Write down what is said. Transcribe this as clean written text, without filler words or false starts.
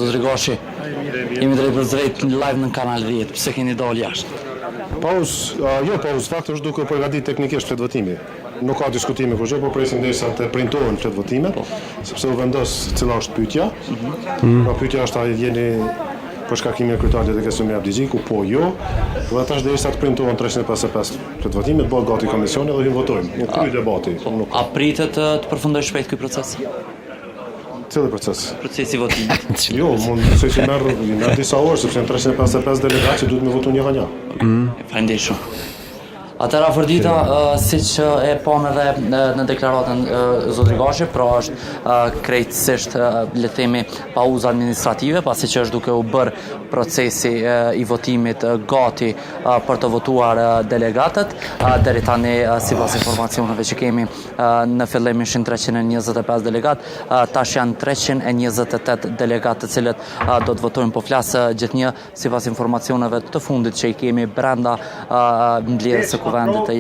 Zotri Gashi, jemi drejt për drejt në live në kanal 10, pse keni dalë jashtë? Pauzë, fakt është duke përgatit teknikisht fletvotimi. Nuk ka diskutime kur gjë, po presim derisa të printohen fletvotimet, sepse u vendos cila është pyetja. Pyetja është a jeni për shkarkimin e kryetarit të Kesumi Abdigjiku, po jo. Dhe tash derisa të printohen 355 fletvotimet, bëhet gati komisioni dhe hyn votojmë. Nuk kryej debati. A pritet të përfundoj shpejt ky proces? Cili proces? Procesi votimit. Jo, mund se që merr disa orë, sepse janë 355 delegatë që duhet me votu një nga një. Faleminderit shumë. Atëra Afrodita, siç e pam edhe në deklaratën Zotri Gashi, pra është krejtësisht le të themi pauzë administrative, pasi që është duke u bërë procesi i votimit gati për të votuar delegatët. Deri tani sipas informacioneve që kemi në fillim ishin 325 delegatë, tash janë 328 delegatë të cilët do të votojnë, po flas gjithnjë sipas informacioneve të fundit që i kemi brenda mbledhjes së kuvendit të